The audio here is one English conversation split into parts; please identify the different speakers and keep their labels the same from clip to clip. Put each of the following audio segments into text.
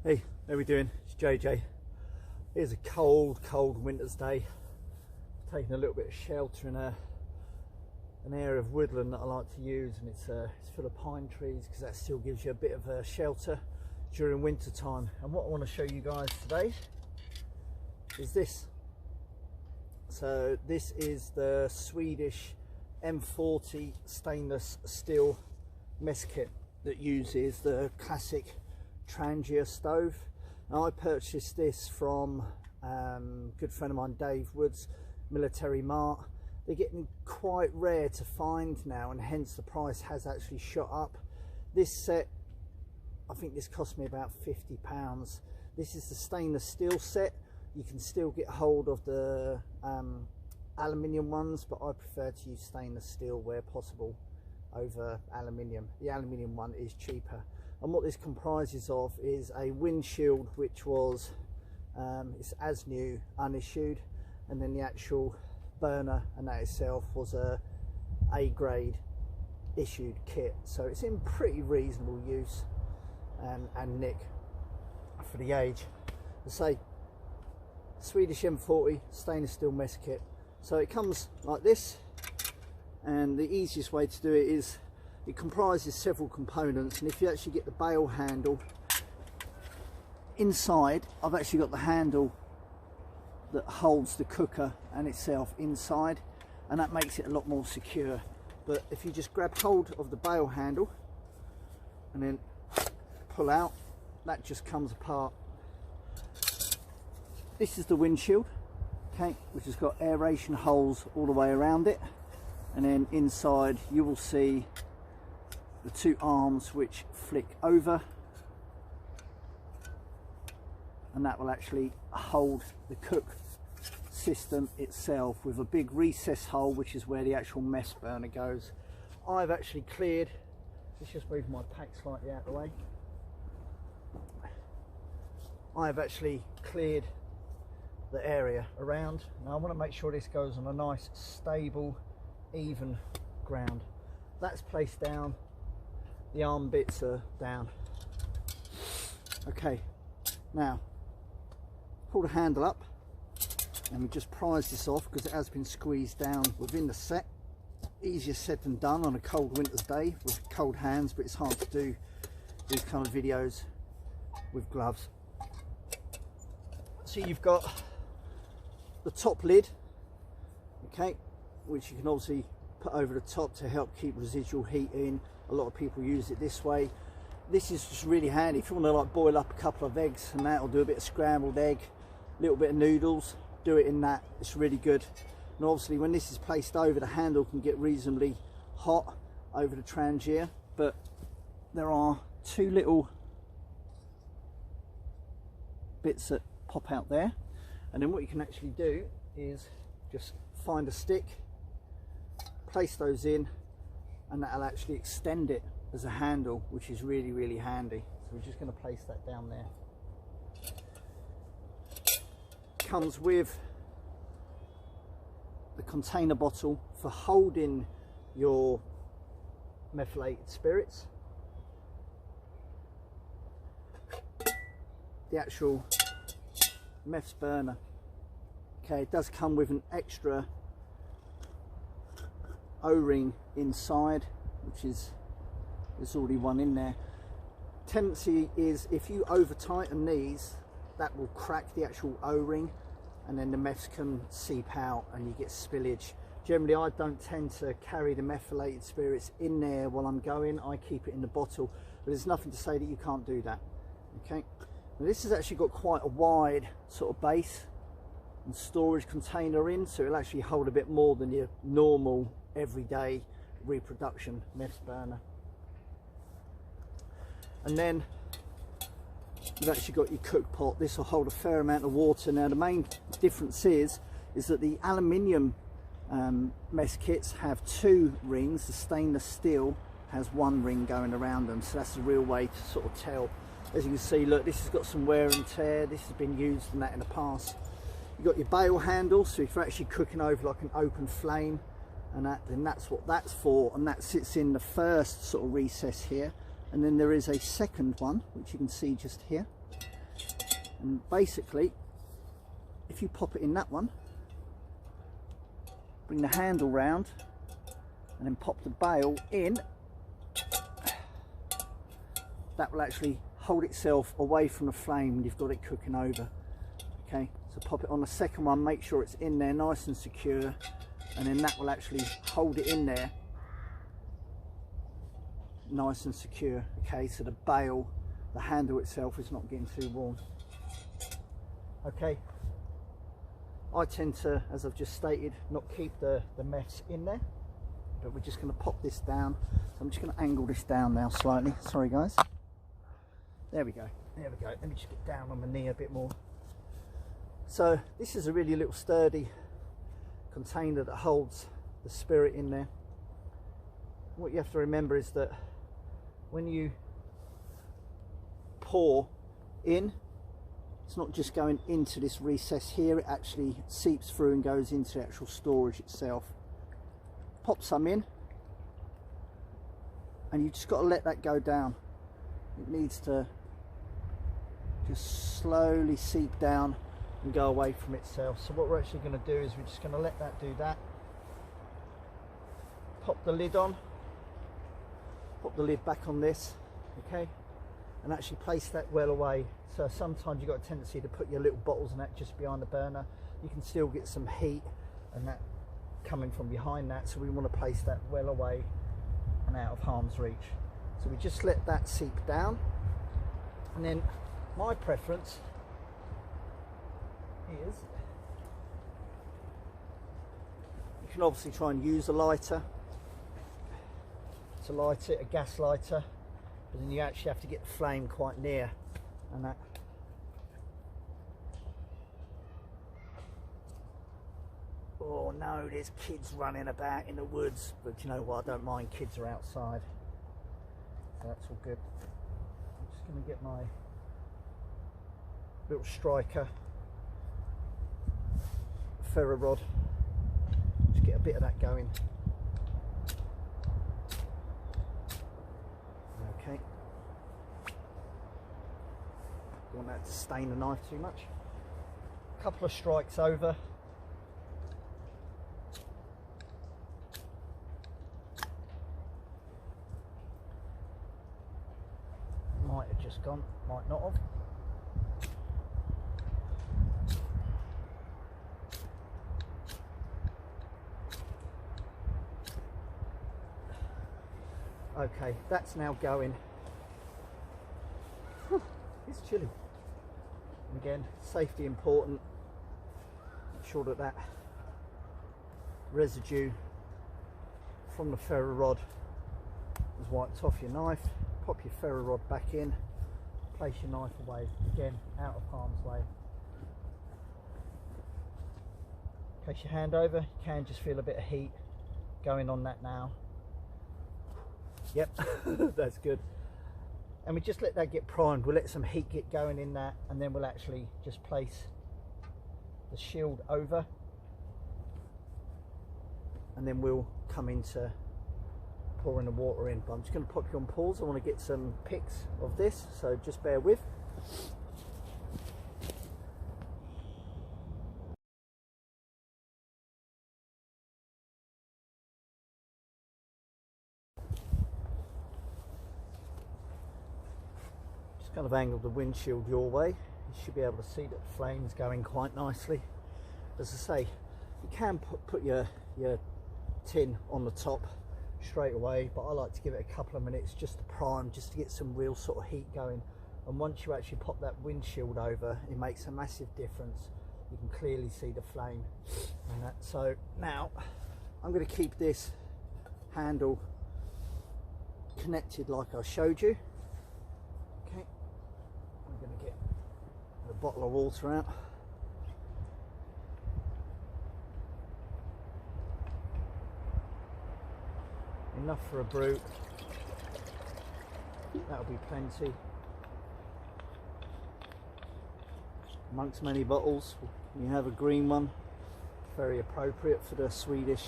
Speaker 1: Hey, how are we doing? It's JJ. Here's a cold winter's day. Taking a little bit of shelter in an area of woodland that I like to use, and it's full of pine trees because that still gives you a bit of shelter during winter time. And what I want to show you guys today is this. So this is the Swedish m40 stainless steel mess kit that uses the classic Trangia stove. Now, I purchased this from a good friend of mine, Dave Wood's Military Mart. They're getting quite rare to find now, and hence the price has actually shot up. This set, I think this cost me about £50. This is the stainless steel set. You can still get hold of the aluminium ones, but I prefer to use stainless steel where possible over aluminium. The aluminium one is cheaper. And what this comprises of is a windshield, which was it's as new, unissued, and then the actual burner, and that itself was a grade issued kit, so it's in pretty reasonable use and nick for the age. I say Swedish M40 stainless steel mess kit. So it comes like this, and the easiest way to do it is it comprises several components, and if you actually get the bail handle inside, I've actually got the handle that holds the cooker and itself inside, and that makes it a lot more secure. But if you just grab hold of the bail handle and then pull out, that just comes apart. This is the windshield, okay, which has got aeration holes all the way around it, and then inside you will see the two arms which flick over, and that will actually hold the cook system itself, with a big recess hole which is where the actual mess burner goes. I've actually cleared, let's just move my pack slightly out of the way. I've actually cleared the area around. Now I want to make sure this goes on a nice stable even ground. That's placed down, the arm bits are down. Okay, now pull the handle up and we just prise this off because it has been squeezed down within the set. Easier said than done on a cold winter's day with cold hands, but it's hard to do these kind of videos with gloves. So you've got the top lid, okay, which you can obviously put over the top to help keep residual heat in. A lot of people use it this way. This is just really handy if you want to like boil up a couple of eggs and that, or do a bit of scrambled egg, a little bit of noodles, do it in that. It's really good. And obviously when this is placed over, the handle can get reasonably hot over the Trangia, but there are two little bits that pop out there, and then what you can actually do is just find a stick, place those in, and that'll actually extend it as a handle, which is really handy. So we're just going to place that down there. Comes with the container bottle for holding your methylated spirits, the actual meths burner. Okay, it does come with an extra O-ring inside, which is, there's already one in there. Tendency is if you over tighten these, that will crack the actual O-ring, and then the meths can seep out and you get spillage. Generally I don't tend to carry the methylated spirits in there while I'm going, I keep it in the bottle, but there's nothing to say that you can't do that. Okay, now this has actually got quite a wide sort of base and storage container in, so it'll actually hold a bit more than your normal everyday reproduction meths burner. And then you've actually got your cook pot. This will hold a fair amount of water. Now the main difference is that the aluminium mess kits have two rings. The stainless steel has one ring going around them, so that's the real way to sort of tell. As you can see, look, this has got some wear and tear. This has been used and that in the past. You've got your bail handle, so if you're actually cooking over like an open flame and that, then that's what that's for, and that sits in the first sort of recess here. And then there is a second one which you can see just here, And basically, if you pop it in that one, bring the handle round and then pop the bail in, that will actually hold itself away from the flame when you've got it cooking over. Okay, so pop it on the second one, make sure it's in there nice and secure, and then that will actually hold it in there nice and secure. Okay, so the bail, the handle itself is not getting too warm. Okay, I tend to, as I've just stated, not keep the mess in there, but we're just going to pop this down. So I'm just going to angle this down now slightly. Sorry guys. There we go. There we go. Let me just get down on my knee a bit more. So this is a really little sturdy container that holds the spirit in there. What you have to remember is that when you pour in, it's not just going into this recess here, it actually seeps through and goes into the actual storage itself. Pop some in, and you've just got to let that go down. It needs to just slowly seep down and go away from itself. So what we're actually going to do is we're just going to let that do that. Pop the lid on, pop the lid back on this, okay, and actually place that well away. So sometimes you've got a tendency to put your little bottles and that just behind the burner. You can still get some heat and that coming from behind that, so we want to place that well away and out of harm's reach. So we just let that seep down, and then my preference is, you can obviously try and use a lighter to light it, a gas lighter, but then you actually have to get the flame quite near, and that oh no, there's kids running about in the woods, but you know what, I don't mind, kids are outside, so that's all good. I'm just going to get my little striker ferro rod, just get a bit of that going. Okay, don't want that to stain the knife too much. A couple of strikes over. Might have just gone, might not have. Okay, that's now going. Whew, it's chilly. And again, safety important. Make sure that that residue from the ferro rod is wiped off your knife. Pop your ferro rod back in, place your knife away, again out of harm's way. Place your hand over, you can just feel a bit of heat going on that now. Yep, that's good. And we just let that get primed. We'll let some heat get going in that, and then we'll actually just place the shield over, and then we'll come into pouring the water in. But I'm just going to pop you on pause. I want to get some pics of this, so just bear with. Kind of angle the windshield your way. You should be able to see that the flame's going quite nicely. As I say, you can put your tin on the top straight away, but I like to give it a couple of minutes just to prime, just to get some real sort of heat going. And once you actually pop that windshield over, it makes a massive difference. You can clearly see the flame and that. So now I'm going to keep this handle connected like I showed you. Okay, I'm going to get a bottle of water out. Enough for a brew. That'll be plenty. Amongst many bottles, you have a green one, very appropriate for the Swedish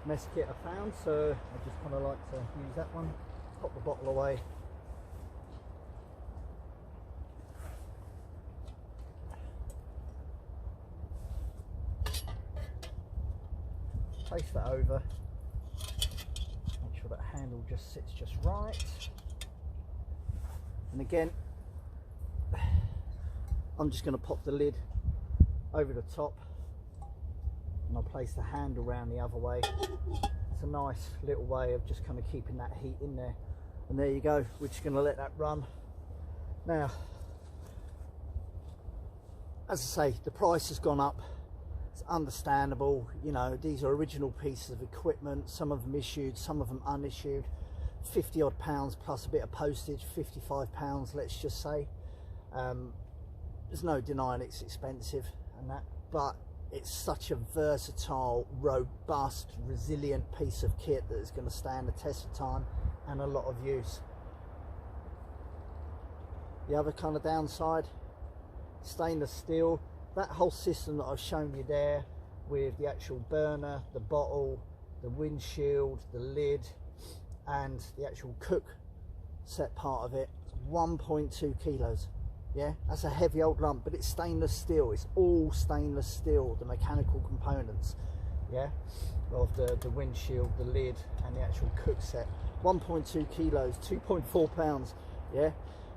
Speaker 1: mess kit I found, so I just kind of like to use that one. Pop the bottle away. place that over, make sure that handle just sits just right, and again I'm just going to pop the lid over the top and I'll place the handle around the other way. It's a nice little way of just kind of keeping that heat in there, and there you go. We're just going to let that run. Now, as I say, the price has gone up. It's understandable, you know, these are original pieces of equipment, some of them issued, some of them unissued. 50 odd pounds plus a bit of postage, 55 pounds let's just say. There's no denying it's expensive and that, but it's such a versatile, robust, resilient piece of kit that is going to stand the test of time and a lot of use. The other kind of downside, stainless steel. That whole system that I've shown you there with the actual burner, the bottle, the windshield, the lid and the actual cook set part of it, 1.2 kilos. Yeah, that's a heavy old lump, but it's stainless steel. It's all stainless steel, the mechanical components, yeah, of the windshield, the lid and the actual cook set. 1.2 kilos, 2.4 pounds, yeah.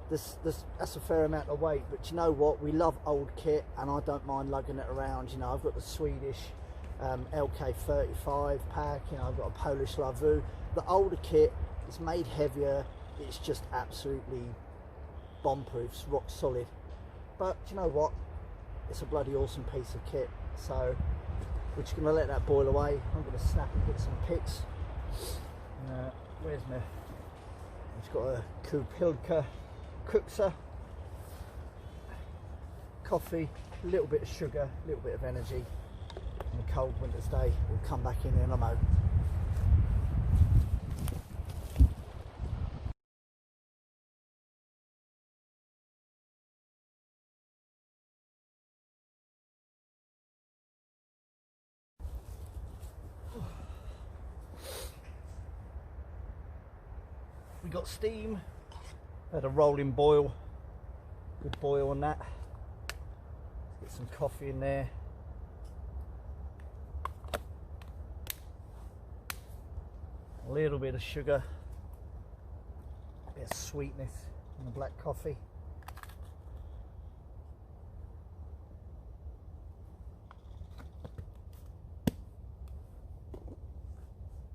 Speaker 1: That's a fair amount of weight, but you know what, we love old kit and I don't mind lugging it around. You know, I've got the Swedish LK35 pack, you know, I've got a Polish Lavu. The older kit is made heavier, it's just absolutely bomb-proof, it's rock solid. But you know what, it's a bloody awesome piece of kit. So we're just going to let that boil away. I'm going to snap and get some pics. Where's my, it's got a Kupilka cookset, coffee, a little bit of sugar, a little bit of energy. On a cold winter's day, we'll come back in a mo. We got steam. Had a rolling boil, good boil on that. Let's get some coffee in there. A little bit of sugar, a bit of sweetness in the black coffee.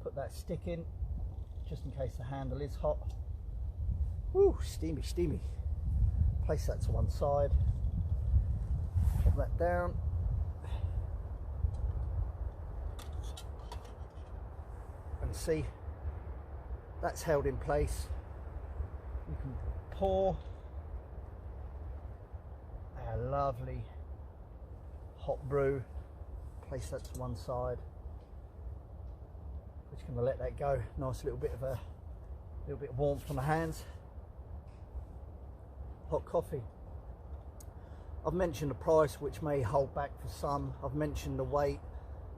Speaker 1: Put that stick in, just in case the handle is hot. Woo, steamy, steamy. Place that to one side. Pop that down. And see, that's held in place. You can pour a lovely hot brew. Place that to one side. We're just going to let that go. Nice little bit of warmth on the hands. Hot coffee. I've mentioned the price, which may hold back for some. I've mentioned the weight.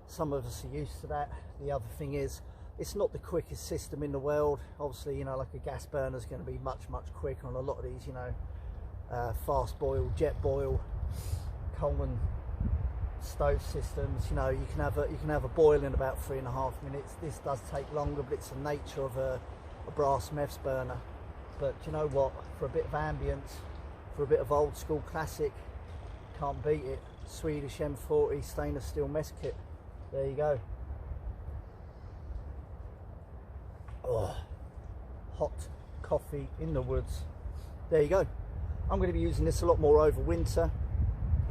Speaker 1: Some of us are used to that. The other thing is, it's not the quickest system in the world. Obviously, you know, like a gas burner is going to be much quicker on a lot of these, you know, fast boil, jet boil, Coleman stove systems. You know, you can have a boil in about 3.5 minutes. This does take longer, but it's the nature of a brass meths burner. But you know what, for a bit of ambience, for a bit of old school classic, can't beat it. Swedish M40 stainless steel mess kit. There you go. Oh, hot coffee in the woods. There you go. I'm going to be using this a lot more over winter.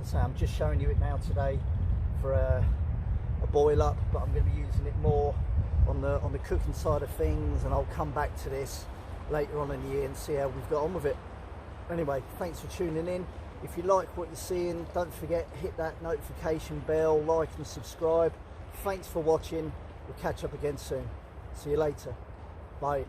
Speaker 1: As I say, I'm just showing you it now today for a boil up, but I'm going to be using it more on the cooking side of things, and I'll come back to this later on in the year and see how we've got on with it. Anyway, thanks for tuning in. If you like what you're seeing, don't forget, hit that notification bell, like and subscribe. Thanks for watching. We'll catch up again soon. See you later. Bye.